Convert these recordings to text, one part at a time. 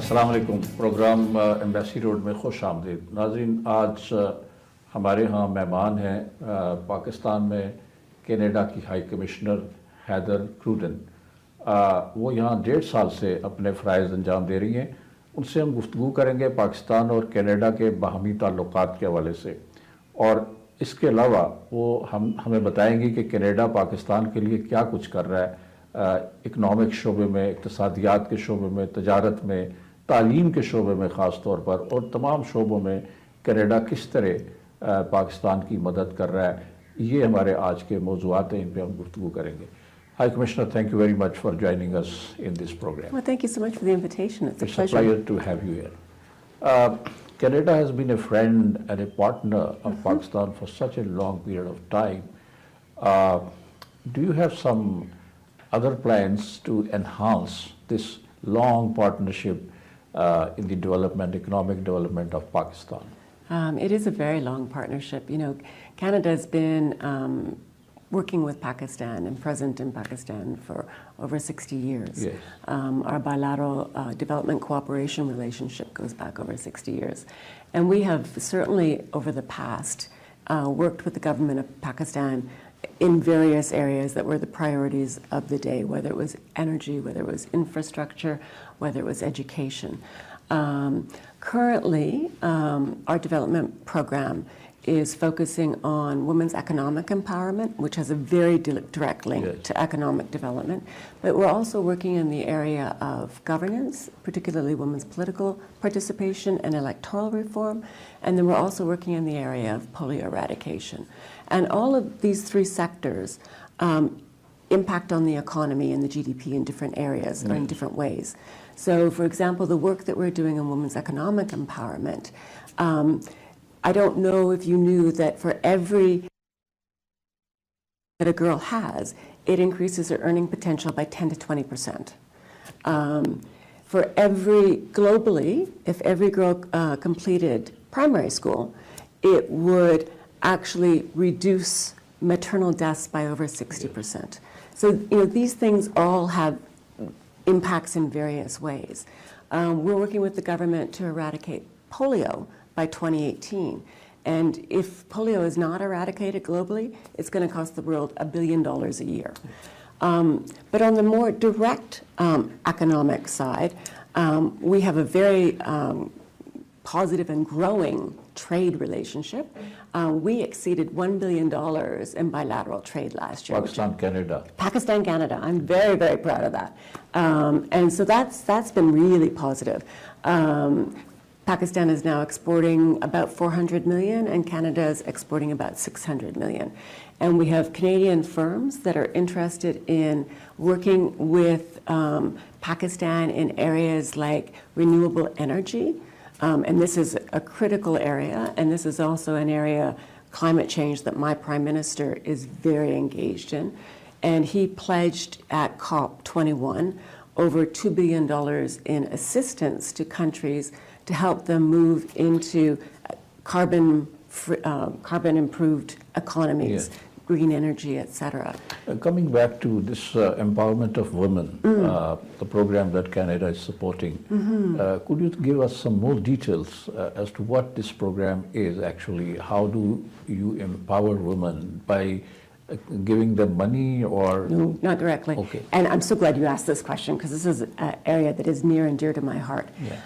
अस्सलाम वालेकुम। Programme embassy road में खुश आमदीद। नाज़रीन, आज हमारे यहाँ मेहमान हैं पाकिस्तान में कनाडा की हाई कमिश्नर हैदर क्रूडन। वो यहाँ 1.5 साल से अपने फ़राइज़ अंजाम दे रही हैं। उनसे हम गुफ्तगू करेंगे पाकिस्तान और कनाडा के बाहमी ताल्लुकात के हवाले से, और इसके अलावा वो हमें बताएंगी कि कनाडा पाकिस्तान के लिए क्या कुछ कर रहा है, इकनॉमिक शोबे में, इक़्तिसादियात के शोबे में, तजारत में, तालीम के शोबे में ख़ास तौर पर, और तमाम शोबों में कनाडा किस तरह पाकिस्तान की मदद कर रहा है। ये हमारे आज के मौज़ूआत हैं, इन पर हम गुफ्तगू करेंगे। Hi Commissioner, thank you very much for joining us in this program. Well, thank you so much for the invitation. It's a pleasure. It's a pleasure to have you here. Canada has been a friend and a partner of Pakistan for such a long period of time. Do you have some other plans to enhance this long partnership in the development, economic development of Pakistan? It is a very long partnership. You know, Canada has been working with Pakistan and present in Pakistan for over 60 years. Yes. Our bilateral development cooperation relationship goes back over 60 years. And we have certainly over the past worked with the government of Pakistan in various areas that were the priorities of the day, whether it was energy, whether it was infrastructure, whether it was education. Currently, our development program is focusing on women's economic empowerment, which has a very direct link Yes. to economic development. But we're also working in the area of governance, particularly women's political participation and electoral reform. And then we're also working in the area of polio eradication. And all of these three sectors impact on the economy and the GDP in different areas or in different ways. So, for example, the work that we're doing on women's economic empowerment, I don't know if you knew that for every that a girl has, it increases her earning potential by 10 to 20%. For every, globally, if every girl completed primary school, it would actually reduce maternal deaths by over 60%. So, you know, these things all have impacts in various ways. We're working with the government to eradicate polio by 2018. And if polio is not eradicated globally, it's going to cost the world $1 billion a year. But on the more direct economic side, we have a very positive and growing trade relationship. We exceeded $1 billion in bilateral trade last year. Pakistan-Canada. Pakistan-Canada. I'm very, very proud of that. And so that's been really positive. Pakistan is now exporting about 400 million, and Canada is exporting about 600 million. And we have Canadian firms that are interested in working with Pakistan in areas like renewable energy. And this is a critical area, and this is also an area, climate change, that my Prime Minister is very engaged in. And he pledged at COP21 over $2 billion in assistance to countries to help them move into carbon improved economies, yes. Green energy, etc. Coming back to this empowerment of women, the program that Canada is supporting, could you give us some more details as to what this program is actually? How do you empower women? By giving them money or? No, not directly. Okay. And I'm so glad you asked this question, because this is an area that is near and dear to my heart. Yeah.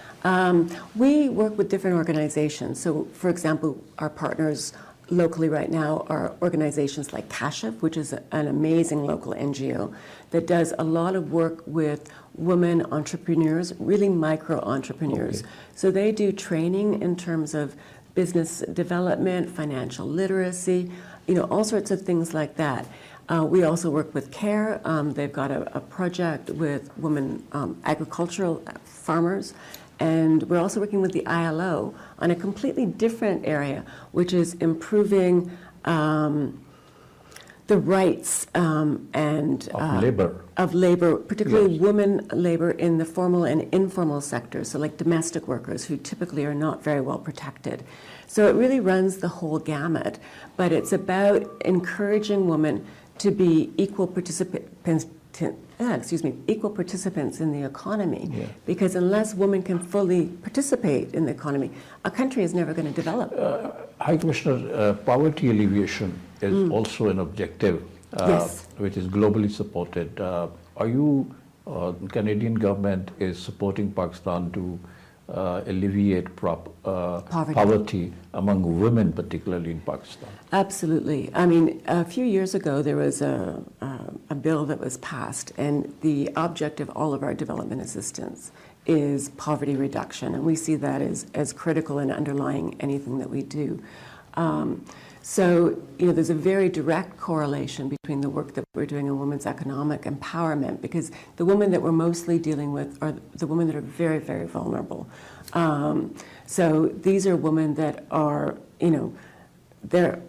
We work with different organizations. So, for example, our partners locally right now are organizations like Kashif, which is an amazing local NGO that does a lot of work with women entrepreneurs, really micro entrepreneurs. Okay. So they do training in terms of business development, financial literacy, you know, all sorts of things like that. We also work with CARE. They've got a project with women agricultural farmers. And we're also working with the ILO on a completely different area, which is improving the rights of labor, particularly yes. women labor in the formal and informal sectors, so like domestic workers who typically are not very well protected. So it really runs the whole gamut, but it's about encouraging women to be equal participants equal participants in the economy. Yeah. Because unless women can fully participate in the economy, a country is never going to develop. High Commissioner, poverty alleviation is also an objective Yes. which is globally supported. Are you, Canadian government is supporting Pakistan to alleviate poverty among women, particularly in Pakistan? Absolutely. I mean, a few years ago, there was a bill that was passed, and the object of all of our development assistance is poverty reduction, and we see that as critical and underlying anything that we do. So, there's a very direct correlation between the work that we're doing in women's economic empowerment, because the women that we're mostly dealing with are the women that are very, very vulnerable. So these are women that are, they're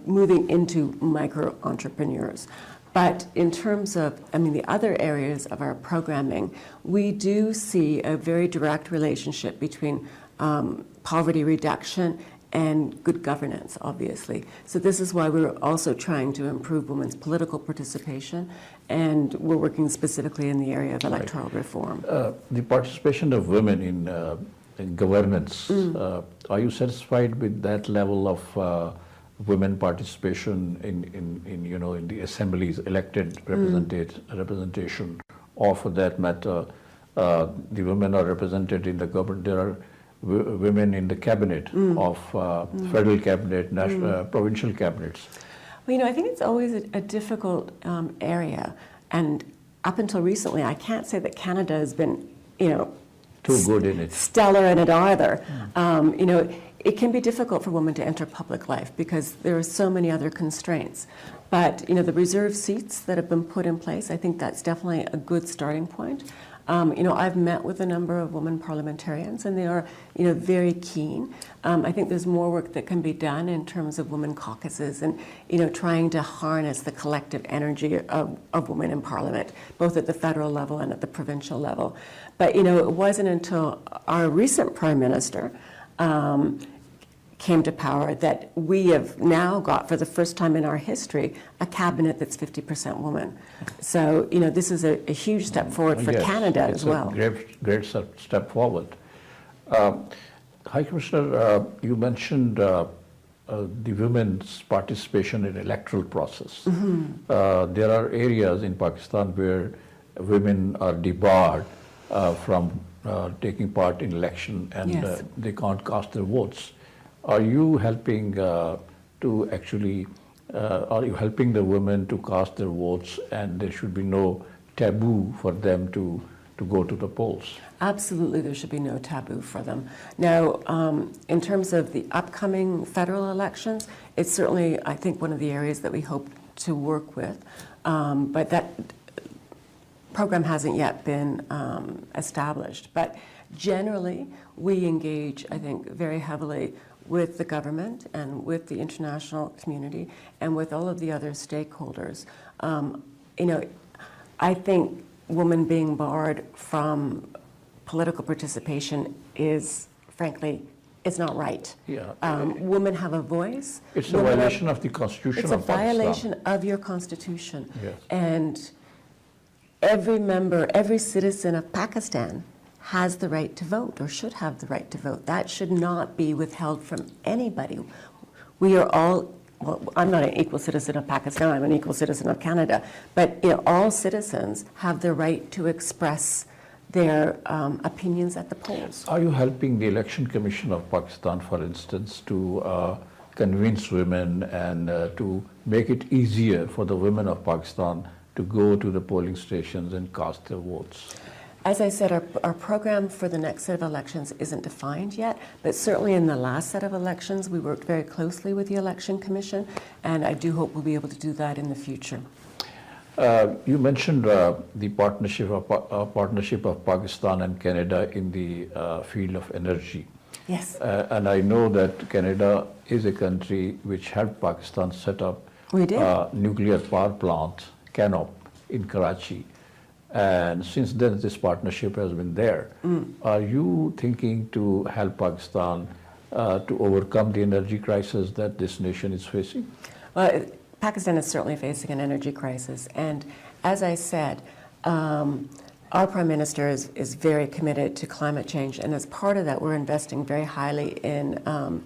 moving into micro-entrepreneurs. But in terms of, the other areas of our programming, we do see a very direct relationship between poverty reduction and good governance, obviously. So this is why we're also trying to improve women's political participation, and we're working specifically in the area of electoral reform. The participation of women in governance, are you satisfied with that level of women participation in the assemblies, elected representation, or for that matter, the women are represented in the government? There are women in the cabinet of federal cabinet, national, provincial cabinets. Well, I think it's always a difficult area, and up until recently, I can't say that Canada has been, too good in it, stellar in it either. It can be difficult for women to enter public life because there are so many other constraints. But the reserve seats that have been put in place, I think that's definitely a good starting point. I've met with a number of women parliamentarians, and they are, very keen. I think there's more work that can be done in terms of women caucuses and, trying to harness the collective energy of women in Parliament, both at the federal level and at the provincial level. But, it wasn't until our recent Prime Minister came to power that we have now got, for the first time in our history, a cabinet that's 50% women. So, this is a huge step forward for Canada as well. It's a great step forward. High Commissioner, you mentioned the women's participation in electoral process. There are areas in Pakistan where women are debarred from taking part in election, and they can't cast their votes. Are you helping are you helping the women to cast their votes, and there should be no taboo for them to go to the polls? Absolutely, there should be no taboo for them. Now, in terms of the upcoming federal elections, it's certainly, I think, one of the areas that we hope to work with, but that program hasn't yet been established. But generally, we engage, I think, very heavily with the government and with the international community and with all of the other stakeholders. I think women being barred from political participation is, frankly, it's not right. Women have a voice. It's a violation of the Constitution of Pakistan. It's a violation of your Constitution. Yes. And every citizen of Pakistan has the right to vote, or should have the right to vote. That should not be withheld from anybody. We are all, I'm not an equal citizen of Pakistan, I'm an equal citizen of Canada, but all citizens have the right to express their opinions at the polls. Are you helping the Election Commission of Pakistan, for instance, to convince women and to make it easier for the women of Pakistan to go to the polling stations and cast their votes? As I said, our program for the next set of elections isn't defined yet, but certainly in the last set of elections, we worked very closely with the Election Commission, and I do hope we'll be able to do that in the future. You mentioned the partnership of Pakistan and Canada in the field of energy. Yes. And I know that Canada is a country which helped Pakistan set up a nuclear power plant, Canop, in Karachi. And since then, this partnership has been there. Are you thinking to help Pakistan to overcome the energy crisis that this nation is facing? Well, Pakistan is certainly facing an energy crisis. And as I said, Our Prime Minister is very committed to climate change, and as part of that, we're investing very highly in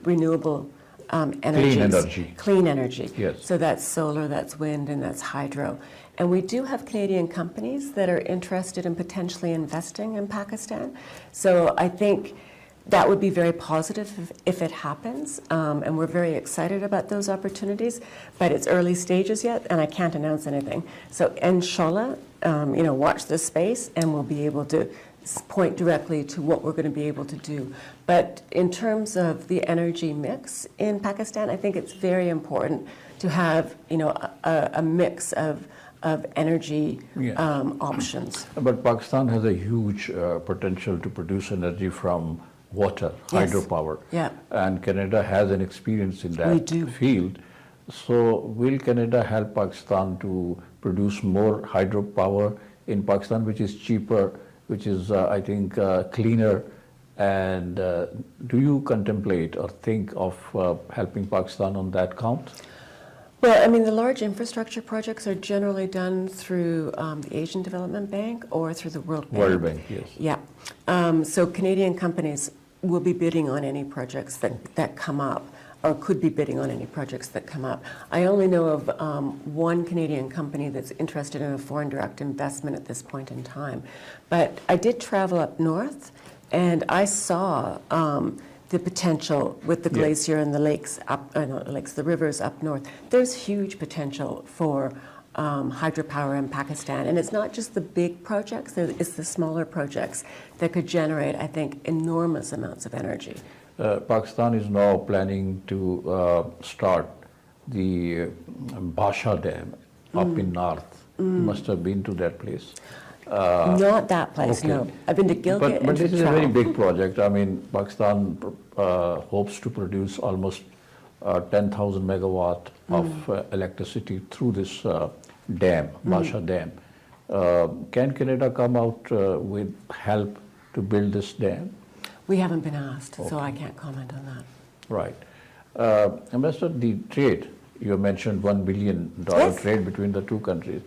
renewable energies. Clean energy. Yes. So that's solar, that's wind, and that's hydro. And we do have Canadian companies that are interested in potentially investing in Pakistan. So I think that would be very positive if it happens, and we're very excited about those opportunities, but it's early stages yet, and I can't announce anything. So inshallah, watch this space, and we'll be able to point directly to what we're going to be able to do. But in terms of the energy mix in Pakistan, I think it's very important to have, a mix of energy options. But Pakistan has a huge potential to produce energy from water, hydropower. Yeah. And Canada has an experience in that field. So will Canada help Pakistan to produce more hydropower in Pakistan, which is cheaper, which is, I think, cleaner? And do you contemplate or think of helping Pakistan on that count? Well, I mean, the large infrastructure projects are generally done through the Asian Development Bank or through the World Bank. World Bank, yes. Yeah. So Canadian companies will be bidding on any projects that come up, or could be bidding on any projects that come up. I only know of one Canadian company that's interested in a foreign direct investment at this point in time. But I did travel up north, and I saw the potential with the glacier and the lakes the rivers up north. There's huge potential for hydropower in Pakistan, and it's not just the big projects, it's the smaller projects that could generate, I think, enormous amounts of energy. Pakistan is now planning to start the Basha Dam up in north. You must have been to that place. Not that place, no. I've been to Gilgit. But this is a very big project. I mean, Pakistan hopes to produce almost 10,000 megawatt of electricity through this dam, Basha Dam. Can Canada come out with help to build this dam? We haven't been asked, so I can't comment on that. Right. Ambassador, the trade, you mentioned $1 billion trade between the two countries.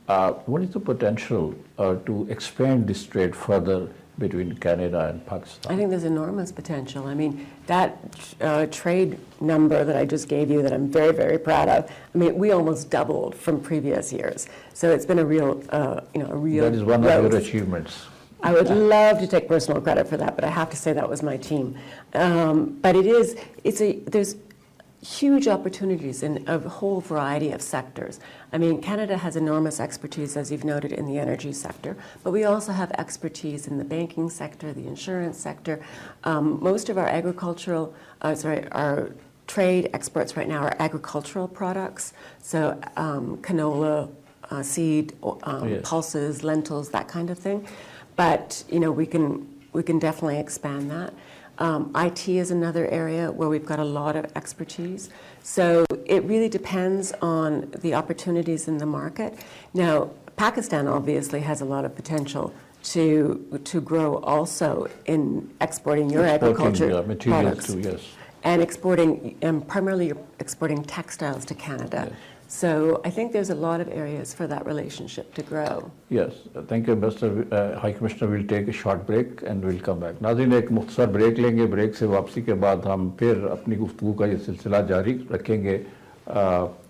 What is the potential to expand this trade further between Canada and Pakistan? I think there's enormous potential. I mean, that trade number that I just gave you that I'm very, very proud of, I mean, we almost doubled from previous years. So it's been a real, a real That is one growth. of your achievements. I would love to take personal credit for that, but I have to say that was my team. But there's huge opportunities in a whole variety of sectors. I mean, Canada has enormous expertise, as you've noted, in the energy sector, but we also have expertise in the banking sector, the insurance sector. Most of our our trade exports right now are agricultural products, so canola, seed, pulses, lentils, that kind of thing. But we can definitely expand that. IT is another area where we've got a lot of expertise. So it really depends on the opportunities in the market. Now, Pakistan obviously has a lot of potential to grow also in exporting your agriculture materials products. too, yes. And primarily exporting textiles to Canada. Yes. So I think there's a lot of areas for that relationship to grow. Yes, thank you, Mr. High Commissioner. We'll take a short break and we'll come back. नाज़रीन, एक मुख्तसर break लेंगे. Break से वापसी के बाद हम फिर अपनी गुफ्तगू का ये सिलसिला जारी रखेंगे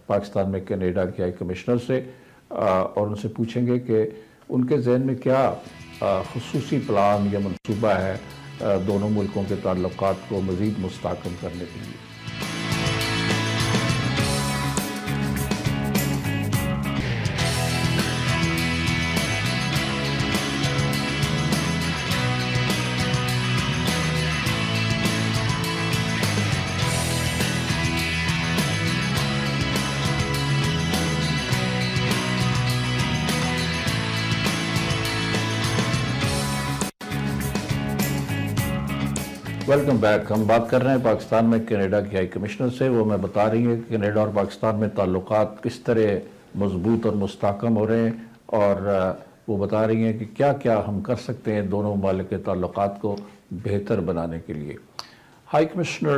पाकिस्तान में कनाडा के हाई कमिश्नर से और उनसे पूछेंगे कि उनके जहन में क्या खुसूसी प्लान या मंसूबा है दोनों मुल्कों के ताल्लुकात को मज़ीद मुस्तहकम करने के लिए. Welcome back. हम बात कर रहे हैं पाकिस्तान में कनाडा की हाई कमिश्नर से. वो मैं बता रही है कि कनाडा और पाकिस्तान में ताल्लुकात किस तरह मजबूत और मुस्तहकम हो रहे हैं और वो बता रही हैं कि क्या क्या हम कर सकते हैं दोनों ममालिक के ताल्लुकात को बेहतर बनाने के लिए. High commissioner,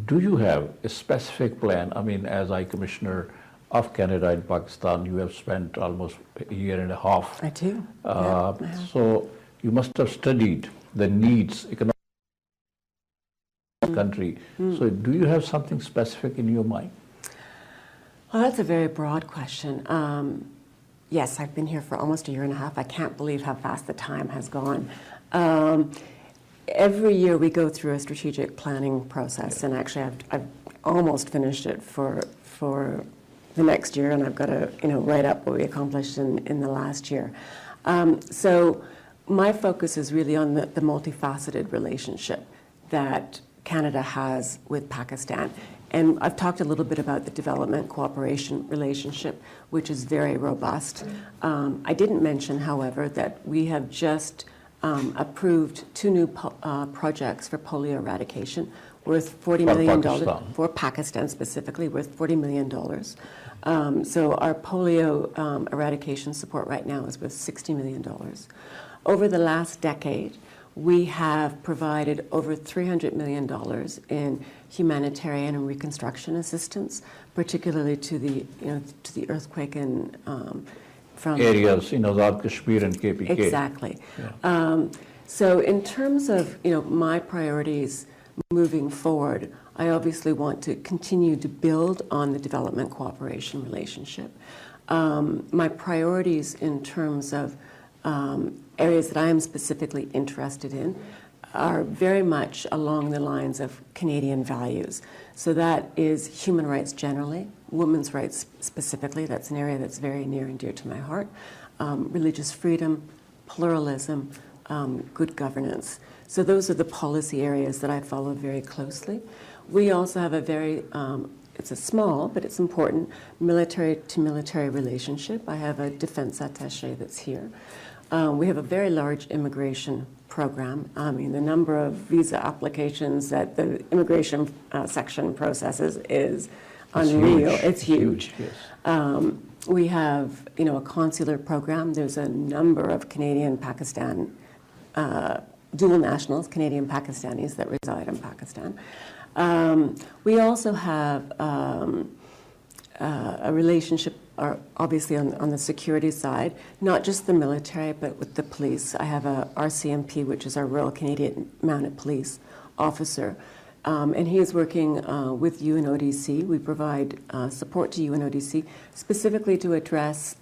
do you have a specific plan? I mean, as High Commissioner, of Canada in Pakistan. You have spent almost a year and a half. I do. So you must have studied the needs, economic country. So do you have something specific in your mind? Well, that's a very broad question. Yes, I've been here for almost a year and a half. I can't believe how fast the time has gone. Every year we go through a strategic planning process, and actually I've almost finished it for the next year, and I've got to write up what we accomplished in the last year. So my focus is really on the multifaceted relationship that Canada has with Pakistan. And I've talked a little bit about the development cooperation relationship, which is very robust. I didn't mention, however, that we have just approved 2 new projects for polio eradication worth $40 million. For Pakistan specifically, worth $40 million. So our polio eradication support right now is worth $60 million. Over the last decade, we have provided over $300 million in humanitarian and reconstruction assistance, particularly to the earthquake and from areas in Azad Kashmir and KPK. Exactly. Yeah. So in terms of my priorities moving forward, I obviously want to continue to build on the development cooperation relationship. My priorities in terms of areas that I am specifically interested in are very much along the lines of Canadian values. So that is human rights generally, women's rights specifically. That's an area that's very near and dear to my heart. Religious freedom, pluralism, good governance. So those are the policy areas that I follow very closely. We also have a very, it's a small, but it's important, military-to-military relationship. I have a defense attaché that's here. We have a very large immigration program. I mean, the number of visa applications that the immigration section processes is unreal. It's huge. Yes. We have, a consular program. There's a number of Canadian-Pakistan dual nationals, Canadian Pakistanis that reside in Pakistan. We also have a relationship, obviously on the security side, not just the military, but with the police. I have a RCMP, which is our Royal Canadian Mounted Police officer, and he is working with UNODC. We provide support to UNODC specifically to address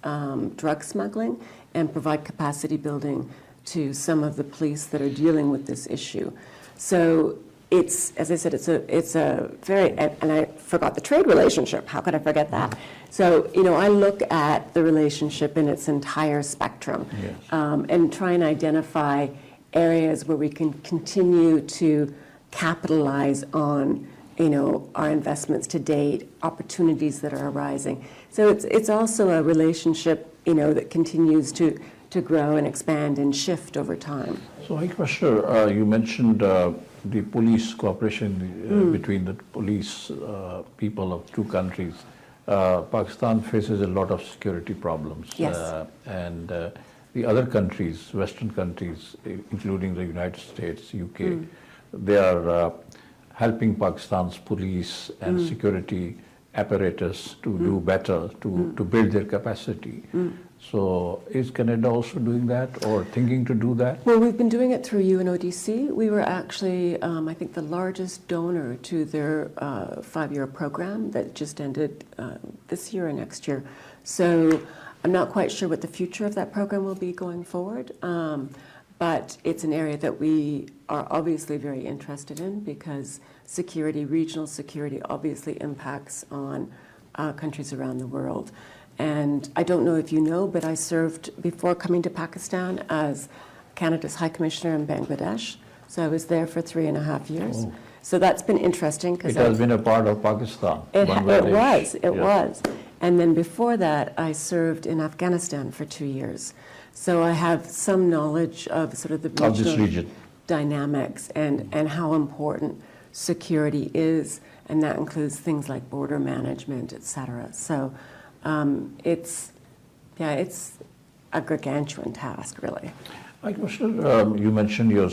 drug smuggling and provide capacity building to some of the police that are dealing with this issue. So it's, as I said, it's a very, and I forgot the trade relationship. How could I forget that? So, I look at the relationship in its entire spectrum, yes, and try and identify areas where we can continue to capitalize on, our investments to date, opportunities that are arising. So it's also a relationship, that continues to grow and expand and shift over time. So, Commissioner, you mentioned the police cooperation between the police people of 2 countries. Pakistan faces a lot of security problems. Yes. And the other countries, Western countries, including the United States, UK, they are helping Pakistan's police and security apparatus to do better, to build their capacity. So is Canada also doing that or thinking to do that? Well, we've been doing it through UNODC. We were actually, I think, the largest donor to their 5-year program that just ended this year and next year. So I'm not quite sure what the future of that program will be going forward, but it's an area that we are obviously very interested in because security, regional security, obviously impacts on countries around the world. And I don't know if you know, but I served before coming to Pakistan as Canada's High Commissioner in Bangladesh. So I was there for 3.5 years. Oh. So that's been interesting. It has been a part of Pakistan. It was. And then before that, I served in Afghanistan for 2 years. So I have some knowledge of sort of the regional dynamics and how important security is, and that includes things like border management, et cetera. So it's a gargantuan task, really. Commissioner, you mentioned your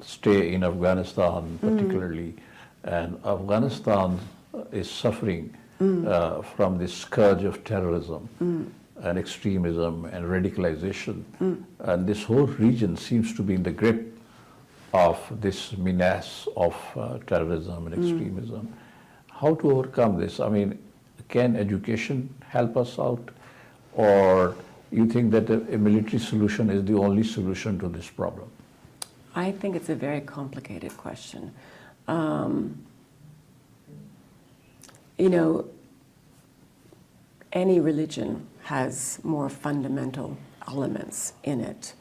stay in Afghanistan particularly, and Afghanistan is suffering from the scourge of terrorism and extremism and radicalization. And this whole region seems to be in the grip of this menace of terrorism and extremism. How to overcome this? I mean, can education help us out? Or you think that a military solution is the only solution to this problem? I think it's a very complicated question. You know, any religion has more fundamental elements in it.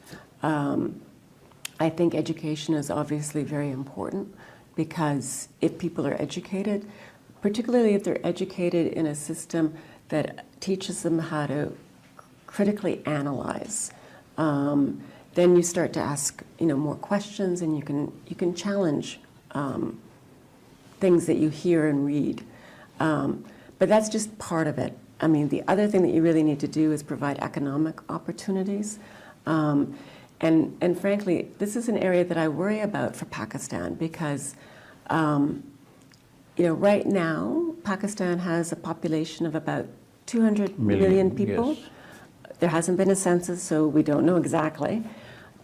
I think education is obviously very important because if people are educated, particularly if they're educated in a system that teaches them how to critically analyze, then you start to ask, you know, more questions, and you can challenge things that you hear and read. But that's just part of it. I mean, the other thing that you really need to do is provide economic opportunities. And frankly, this is an area that I worry about for Pakistan because, you know, right now, Pakistan has a population of about 200 million people. Yes. There hasn't been a census, so we don't know exactly.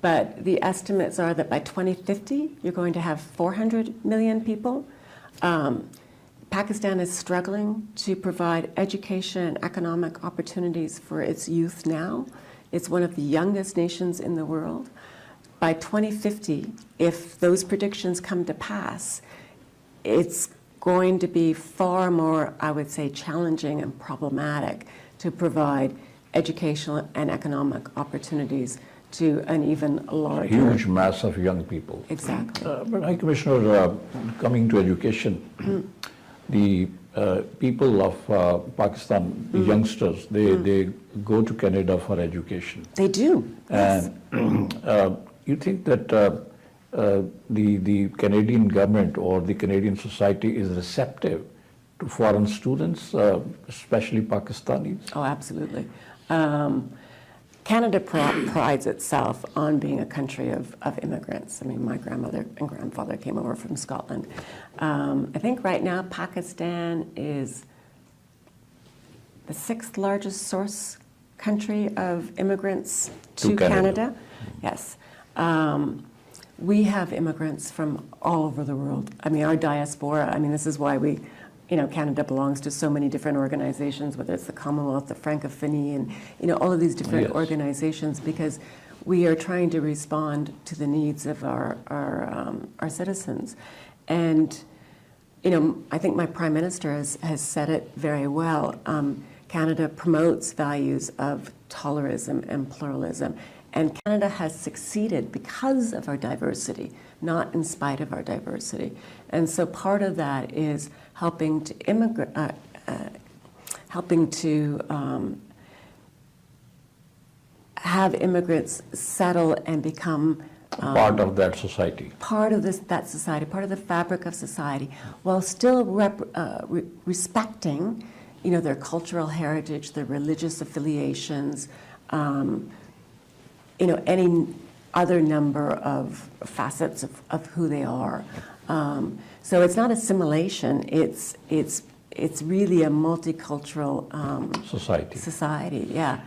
But the estimates are that by 2050, you're going to have 400 million people. Pakistan is struggling to provide education and economic opportunities for its youth now. It's one of the youngest nations in the world. By 2050, if those predictions come to pass, it's going to be far more, I would say, challenging and problematic to provide educational and economic opportunities to an even larger... Huge mass of young people. Exactly. But High Commissioner, coming to education, the people of Pakistan, the youngsters, they go to Canada for education. They do. Yes. And you think that the Canadian government or the Canadian society is receptive to foreign students, especially Pakistanis? Oh, absolutely. Canada prides itself on being a country of immigrants. I mean, my grandmother and grandfather came over from Scotland. I think right now Pakistan is the 6th largest source country of immigrants to Canada. Yes. We have immigrants from all over the world. I mean, our diaspora, I mean, this is why we, you know, Canada belongs to so many different organizations, whether it's the Commonwealth, the Francophonie, and, you know, all of these different organizations, because we are trying to respond to the needs of our citizens. And, you know, I think my Prime Minister has said it very well. Canada promotes values of tolerism and pluralism. And Canada has succeeded because of our diversity, not in spite of our diversity. And so part of that is helping to have immigrants settle and become part of that society. Part of that society, part of the fabric of society, while still respecting, you know, their cultural heritage, their religious affiliations, you know, any other number of facets of who they are. So it's not assimilation. It's really a multicultural society. Yeah,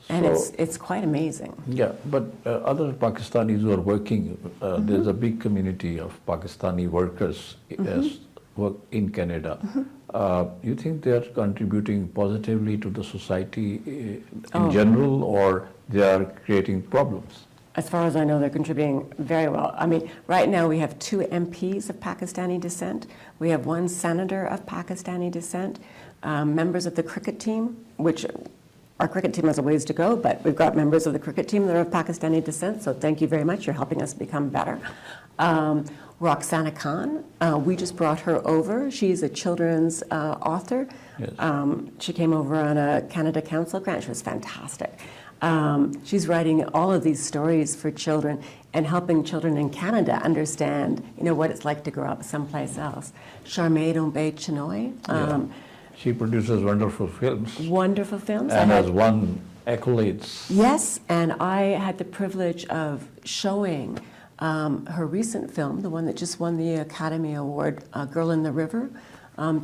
and So, it's quite amazing. Yeah, but other Pakistanis who are working, there's a big community of Pakistani workers work in Canada. You think they are contributing positively to the society in general, or they are creating problems? As far as I know, they're contributing very well. I mean, right now we have 2 MPs of Pakistani descent. We have 1 senator of Pakistani descent, members of the cricket team, which our cricket team has a ways to go, but we've got members of the cricket team that are of Pakistani descent, so thank you very much. You're helping us become better. Roxana Khan, we just brought her over. She's a children's author. Yes. She came over on a Canada Council grant. She was fantastic. She's writing all of these stories for children and helping children in Canada understand, you know, what it's like to grow up someplace else. Charmaine Ombay Chinoy. She produces wonderful films. Wonderful films. And has won accolades. Yes, and I had the privilege of showing her recent film, the one that just won the Academy Award, Girl in the River.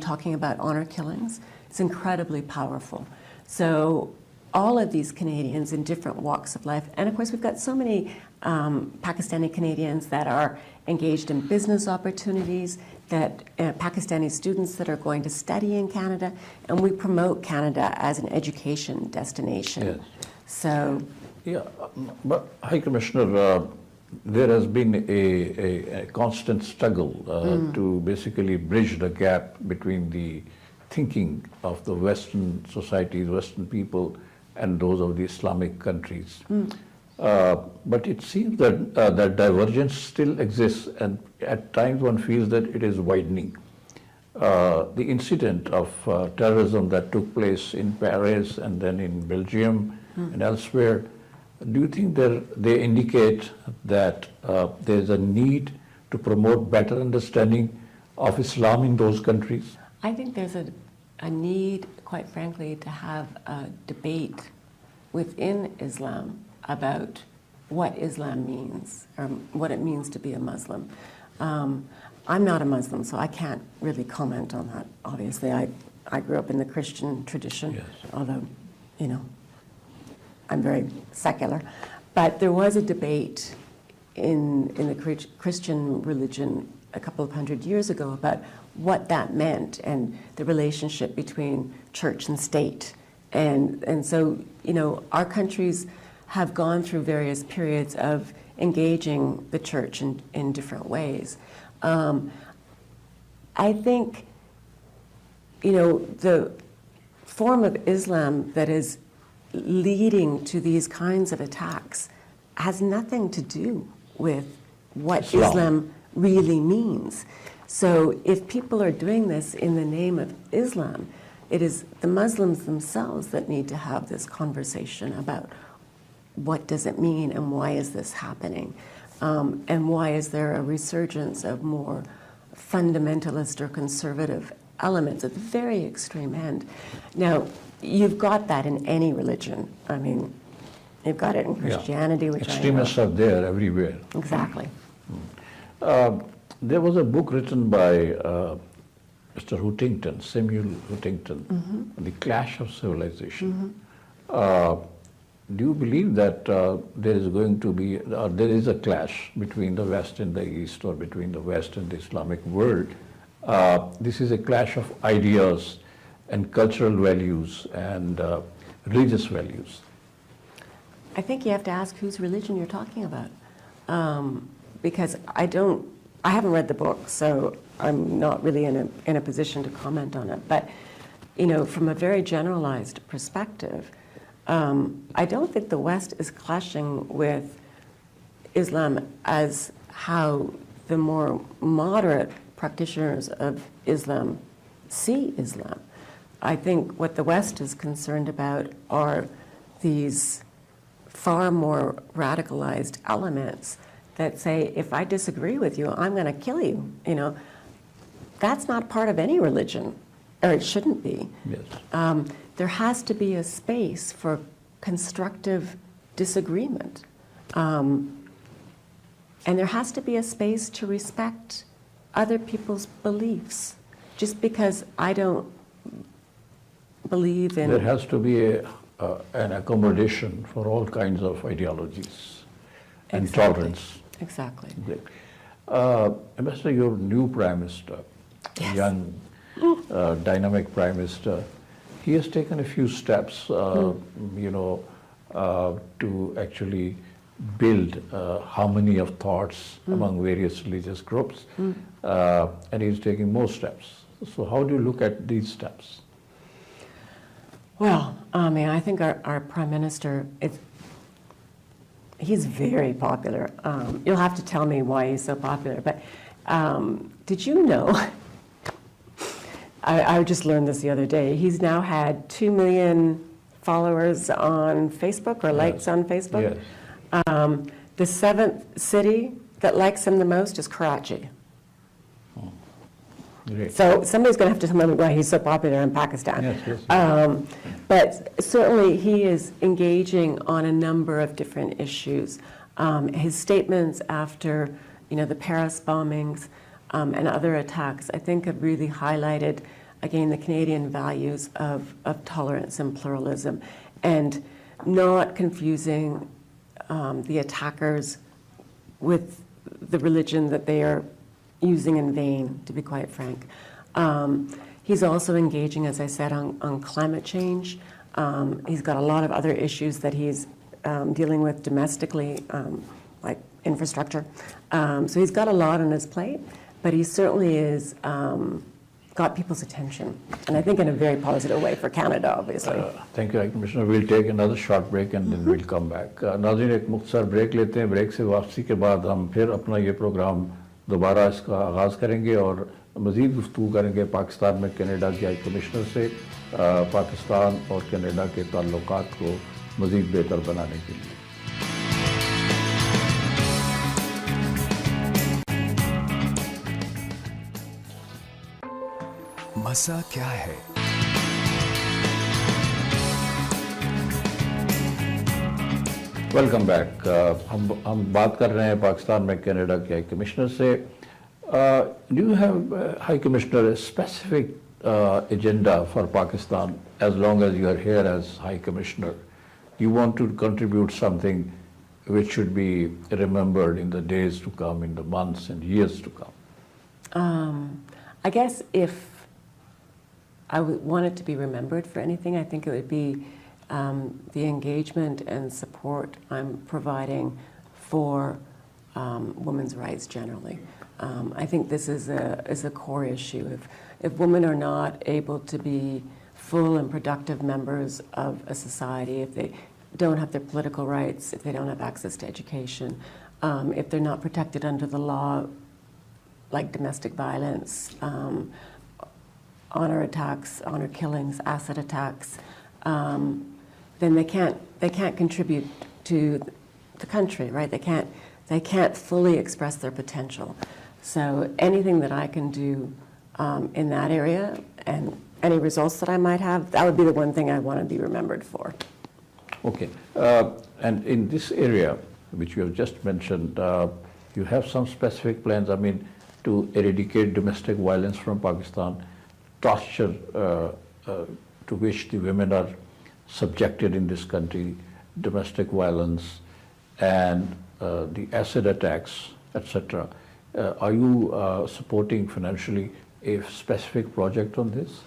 talking about honor killings. It's incredibly powerful. So all of these Canadians in different walks of life, and of course we've got so many Pakistani Canadians that are engaged in business opportunities, that Pakistani students that are going to study in Canada, and we promote Canada as an education destination. Yes. So, yeah, but High Commissioner, there has been a constant struggle to basically bridge the gap between the thinking of the Western societies, Western people, and those of the Islamic countries. But it seems that that divergence still exists, and at times one feels that it is widening. The incident of terrorism that took place in Paris and then in Belgium and elsewhere, do you think they indicate that there is a need to promote better understanding of Islam in those countries? I think there's a need, quite frankly, to have a debate within Islam about what Islam means, or what it means to be a Muslim. I'm not a Muslim, so I can't really comment on that. Obviously, I grew up in the Christian tradition, Yes. although, you know, I'm very secular. But there was a debate in the Christian religion a couple of hundred years ago about what that meant and the relationship between church and state. And so, you know, our countries have gone through various periods of engaging the church in different ways. I think, you know, the form of Islam that is leading to these kinds of attacks has nothing to do with what Islam really means. So if people are doing this in the name of Islam, it is the Muslims themselves that need to have this conversation about what does it mean and why is this happening, and why is there a resurgence of more fundamentalist or conservative elements at the very extreme end. Now, you've got that in any religion. I mean, you've got it in Christianity, which extremists are there everywhere. Exactly. There was a book written by Mr. Huntington, Samuel Huntington, The Clash of Civilization. Do you believe that there is going to be, or there is a clash between the West and the East, or between the West and the Islamic world? This is a clash of ideas and cultural values and religious values. I think you have to ask whose religion you're talking about, because I haven't read the book, so I'm not really in a position to comment on it. But, you know, from a very generalized perspective, I don't think the West is clashing with Islam as how the more moderate practitioners of Islam see Islam. I think what the West is concerned about are these far more radicalized elements that say, if I disagree with you, I'm going to kill you. You know, that's not part of any religion, or it shouldn't be. Yes. There has to be a space for constructive disagreement. And there has to be a space to respect other people's beliefs. Just because I don't believe in... There has to be an accommodation for all kinds of ideologies and tolerance. Exactly. Ambassador, your new Prime Minister, Yes. young, dynamic Prime Minister, he has taken a few steps, you know, to actually build harmony of thoughts among various religious groups, and he's taking more steps. So how do you look at these steps? Well, I mean, I think our Prime Minister, he's very popular. You'll have to tell me why he's so popular, but did you know, I just learned this the other day, he's now had 2 million followers on Facebook, or likes on Facebook. Yes. The 7th city that likes him the most is Karachi. Great. So somebody's going to have to tell me why he's so popular in Pakistan. Yes. But certainly he is engaging on a number of different issues. His statements after, you know, the Paris bombings, and other attacks, I think have really highlighted, again, the Canadian values of tolerance and pluralism, and not confusing the attackers with the religion that they are using in vain, to be quite frank. He's also engaging, as I said, on climate change. He's got a lot of other issues that he's dealing with domestically, like infrastructure. So he's got a lot on his plate, but he certainly is got people's attention, and I think in a very positive way for Canada, obviously. Thank you, High Commissioner. We'll take another short break and then we'll come back. नाज़रीन, एक मुख्तसर break लेते हैं. Break से वापसी के बाद हम फिर अपना ये प्रोग्राम दोबारा इसका आगाज़ करेंगे और मज़ीद गुफ्तगू करेंगे पाकिस्तान में कनाडा के हाई कमिश्नर से, पाकिस्तान और कनाडा के ताल्लुकात को मज़ीद बेहतर बनाने के लिए. मसा क्या है? Welcome back. हम बात कर रहे हैं पाकिस्तान में कनाडा के हाई कमिश्नर से. Do you have, high commissioner, specific agenda for Pakistan as long as you are here as High Commissioner? You want to contribute something which should be remembered in the days to come, in the months and years to come? I guess if I would want it to be remembered for anything, I think it would be the engagement and support I'm providing for women's rights generally. I think this is a core issue. If women are not able to be full and productive members of a society, if they don't have their political rights, if they don't have access to education, if they're not protected under the law, like domestic violence, honor attacks, honor killings, asset attacks, then they can't contribute to the country, right? They can't fully express their potential. So anything that I can do in that area, and any results that I might have, that would be the one thing I want to be remembered for. Okay. And in this area, which you have just mentioned, you have some specific plans, I mean, to eradicate domestic violence from Pakistan, torture to which the women are subjected in this country, domestic violence, and the acid attacks, etc. Are you supporting financially a specific project on this?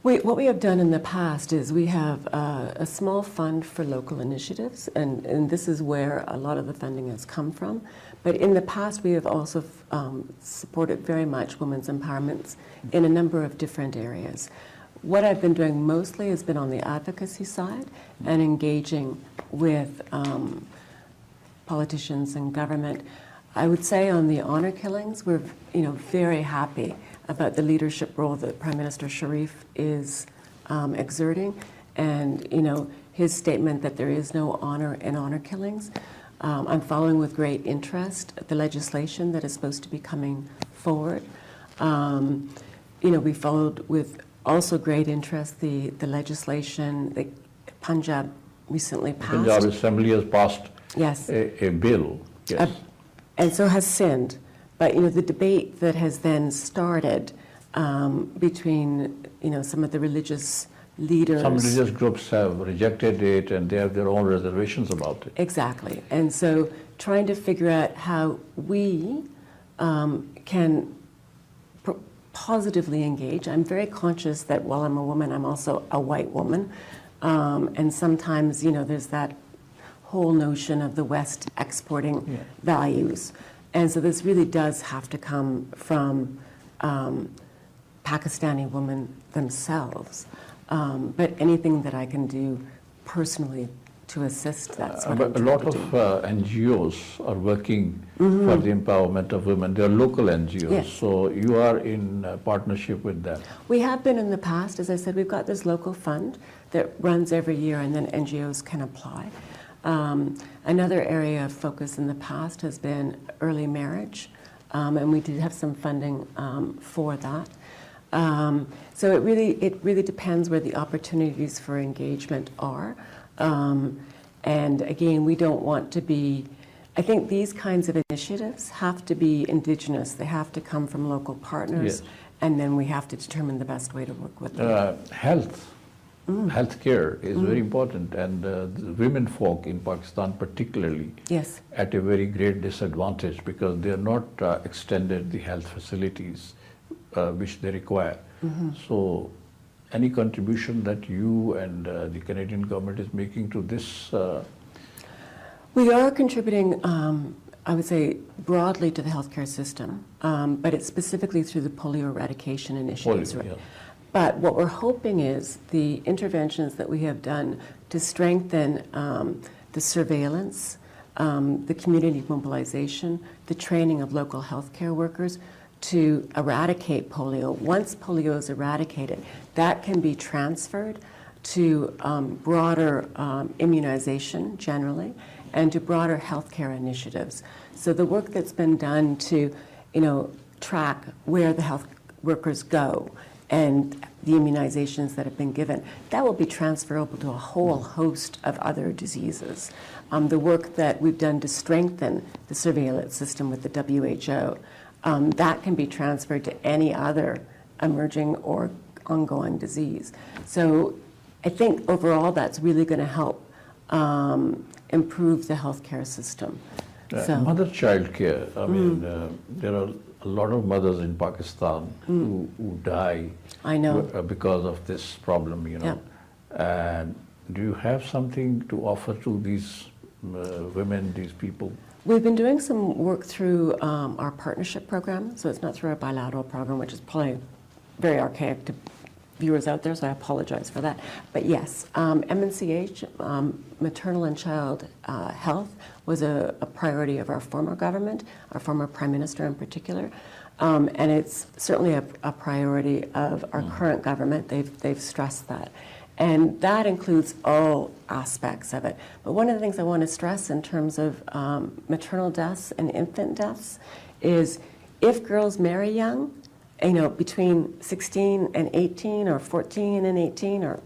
What we have done in the past is we have a small fund for local initiatives, and this is where a lot of the funding has come from. But in the past, we have also supported very much women's empowerment in a number of different areas. What I've been doing mostly has been on the advocacy side and engaging with politicians and government. I would say on the honor killings, we're very happy about the leadership role that Prime Minister Sharif is exerting, and his statement that there is no honor in honor killings. I'm following with great interest the legislation that is supposed to be coming forward. We followed with also great interest the legislation that Punjab recently passed. Punjab Assembly has passed a bill. Yes. And so has Sindh. But the debate that has then started between some of the religious leaders. Some religious groups have rejected it, and they have their own reservations about it. Exactly. And so trying to figure out how we can positively engage. I'm very conscious that while I'm a woman, I'm also a white woman. And sometimes, there's that whole notion of the West exporting values. And so this really does have to come from Pakistani women themselves. But anything that I can do personally to assist, that's what I'm a lot of NGOs are working for the empowerment of women. They are local NGOs, yes. So you are in partnership with them. We have been in the past. As I said, we've got this local fund that runs every year, and then NGOs can apply. Another area of focus in the past has been early marriage, and we did have some funding for that. So it really depends where the opportunities for engagement are. And again, we don't want to be I think these kinds of initiatives have to be indigenous. They have to come from local partners, Yes. and then we have to determine the best way to work with them. Healthcare is very important, and the women folk in Pakistan particularly Yes. at a very great disadvantage because they are not extended the health facilities which they require. So any contribution that you and the Canadian government is making to this? We are contributing, I would say, broadly to the healthcare system, but it's specifically through the polio eradication initiatives. Polio, yeah. But what we're hoping is the interventions that we have done to strengthen the surveillance, the community mobilization, the training of local healthcare workers to eradicate polio. Once polio is eradicated, that can be transferred to broader immunization generally and to broader healthcare initiatives. So the work that's been done to, track where the health workers go and the immunizations that have been given, that will be transferable to a whole host of other diseases. The work that we've done to strengthen the surveillance system with the WHO, that can be transferred to any other emerging or ongoing disease. So I think overall that's really going to help improve the healthcare system. Mother-child care, I mean, there are a lot of mothers in Pakistan who die I know. Because of this problem, Yeah. And do you have something to offer to these women, these people? We've been doing some work through our partnership program, so it's not through our bilateral program, which is probably very archaic to viewers out there, so I apologize for that. But yes, MNCH, maternal and child health, was a priority of our former government, our former Prime Minister in particular, and it's certainly a priority of our current government. They've stressed that. And that includes all aspects of it. But one of the things I want to stress in terms of maternal deaths and infant deaths is if girls marry young, between 16 and 18 or 14 and 18 or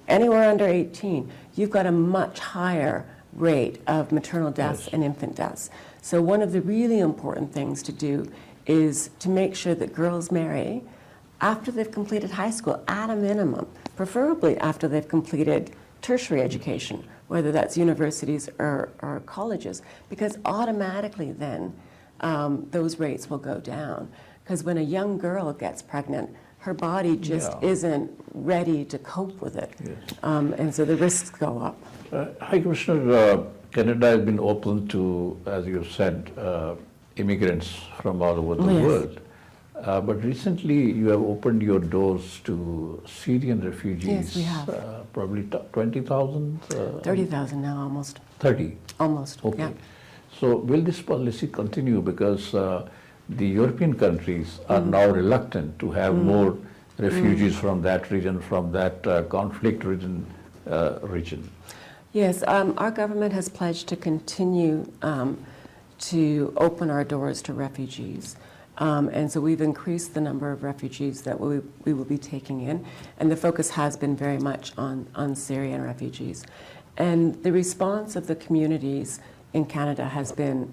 anywhere under 18, you've got a much higher rate of maternal deaths and infant deaths. So one of the really important things to do is to make sure that girls marry after they've completed high school at a minimum, preferably after they've completed tertiary education, whether that's universities or colleges, because automatically then those rates will go down. Because when a young girl gets pregnant, her body just isn't ready to cope with it. Yes. And so the risks go up. High Commissioner, Canada has been open to, as you said, immigrants from all over the world. But recently you have opened your doors to Syrian refugees. Yes, we have. Probably 20,000? 30,000 now almost. 30? Almost, Okay. yeah. So will this policy continue? Because the European countries are now reluctant to have more refugees from that region, from that conflict-ridden region. Yes, our government has pledged to continue to open our doors to refugees. And so we've increased the number of refugees that we will be taking in, and the focus has been very much on Syrian refugees. And the response of the communities in Canada has been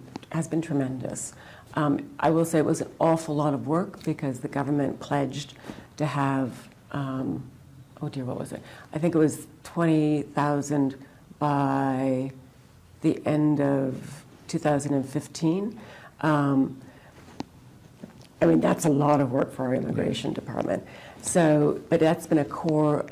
tremendous. I will say it was an awful lot of work because the government pledged to have, what was it? I think it was 20,000 by the end of 2015. That's a lot of work for our immigration department. So, but that's been a core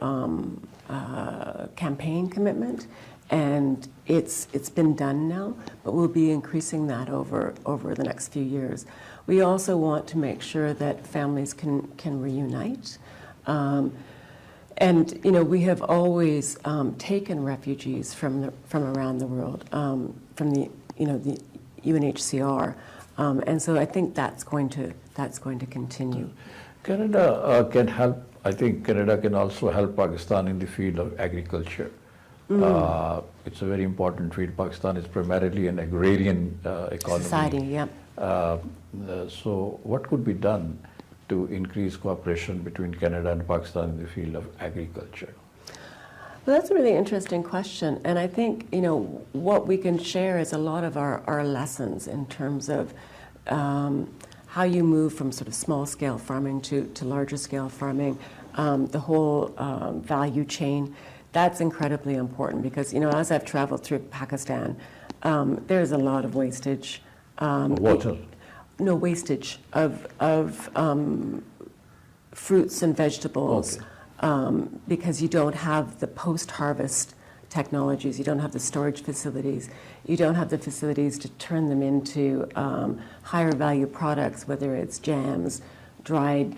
campaign commitment, and it's been done now, but we'll be increasing that over the next few years. We also want to make sure that families can reunite. And we have always taken refugees from around the world, from the UNHCR, and so I think that's going to continue. Canada can help. I think Canada can also help Pakistan in the field of agriculture. It's a very important field. Pakistan is primarily an agrarian economy. Society, yeah. So what could be done to increase cooperation between Canada and Pakistan in the field of agriculture? Well, that's a really interesting question. And I think, what we can share is a lot of our lessons in terms of how you move from sort of small-scale farming to larger-scale farming, the whole value chain. That's incredibly important because, as I've traveled through Pakistan, there's a lot of wastage. Water? No, wastage of fruits and vegetables. Okay. Because you don't have the post-harvest technologies, you don't have the storage facilities, you don't have the facilities to turn them into higher value products, whether it's jams, dried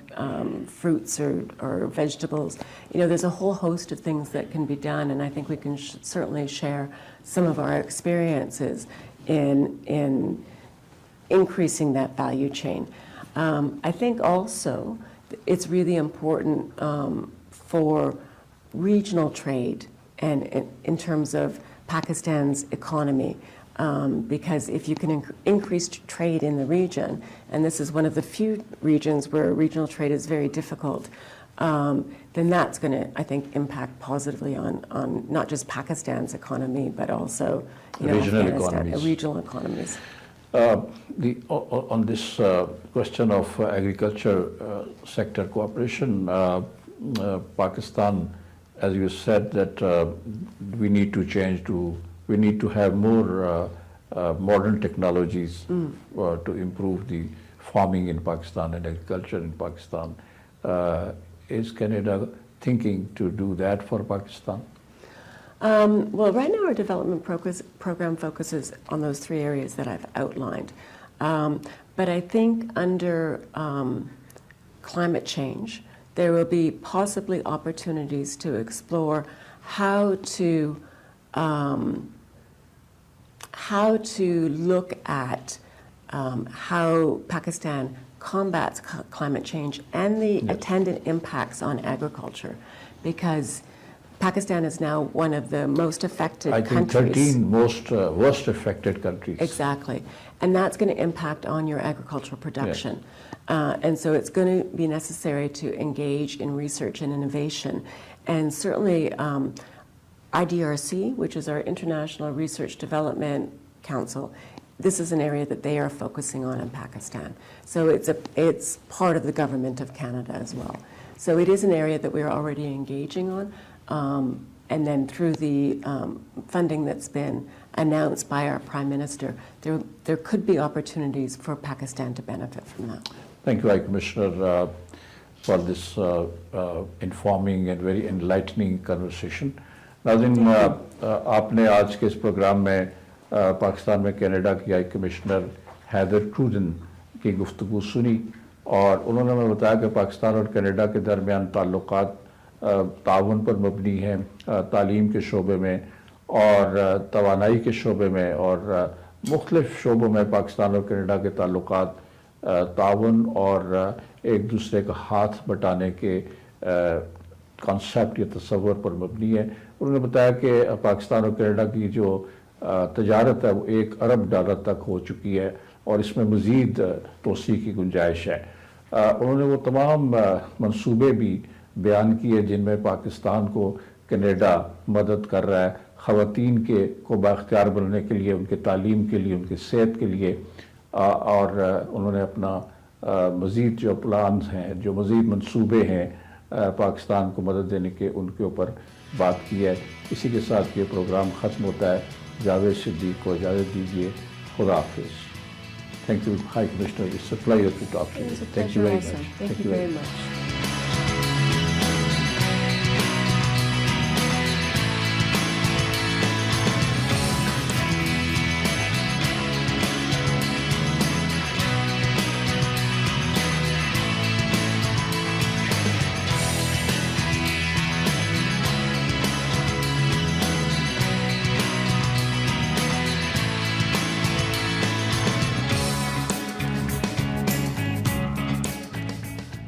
fruits or vegetables. There's a whole host of things that can be done, and I think we can certainly share some of our experiences in increasing that value chain. I think also it's really important for regional trade and in terms of Pakistan's economy, because if you can increase trade in the region, and this is one of the few regions where regional trade is very difficult, then that's going to, I think, impact positively on not just Pakistan's economy, but also regional economies. On this question of agriculture sector cooperation, Pakistan, as you said, that we need to have more modern technologies to improve the farming in Pakistan and agriculture in Pakistan. Is Canada thinking to do that for Pakistan? Well, right now our development program focuses on those three areas that I've outlined. But I think under climate change, there will be possibly opportunities to explore how to look at how Pakistan combats climate change and the attendant impacts on agriculture, because Pakistan is now one of the most affected countries. I think 13 worst affected countries. Exactly. And that's going to impact on your agricultural production. Yes. And so it's going to be necessary to engage in research and innovation. And certainly IDRC, which is our International Research Development Council, this is an area that they are focusing on in Pakistan. So it's part of the government of Canada as well. So it is an area that we're already engaging on. And then through the funding that's been announced by our Prime Minister, there could be opportunities for Pakistan to benefit from that. Thank you, High Commissioner, for this informing and very enlightening conversation. नाज़रीन, आपने आज के इस programme में पाकिस्तान में Canada की high commissioner Haider क्रूडन की गुफ्तगू सुनी, और उन्होंने हमें बताया कि पाकिस्तान और कनाडा के दरमियान ताल्लुकात ताउन पर मबनी हैं, तालीम के शोबे में और तवानाई के शोबे में, और मुख्तलिफ शोबों में पाकिस्तान और कनाडा के ताल्लुकात ताउन और एक दूसरे का हाथ बटाने के कॉन्सेप्ट या तस्वर पर मबनी है। उन्होंने बताया कि पाकिस्तान और कनाडा की जो तजारत है वो $1 अरब तक हो चुकी है और इसमें मज़ीद तोसी की गुंजाइश है। उन्होंने वो तमाम मंसूबे भी बयान किए जिनमें पाकिस्तान को कनाडा मदद कर रहा है ख़वातीन को बाख्तियार बनने के लिए, उनके तालीम के लिए, उनकी सेहत के लिए, और उन्होंने अपना मज़ीद जो प्लान्स हैं, जो मज़ीद मंसूबे हैं पाकिस्तान को मदद देने के, उनके ऊपर बात की है। इसी के साथ ये प्रोग्राम ख़त्म होता है। जावेद सिद्दीक को इजाज़त दीजिए। खुदा हाफिज़। Thank you, High Commissioner. It's a pleasure to talk to you. Thank you very much.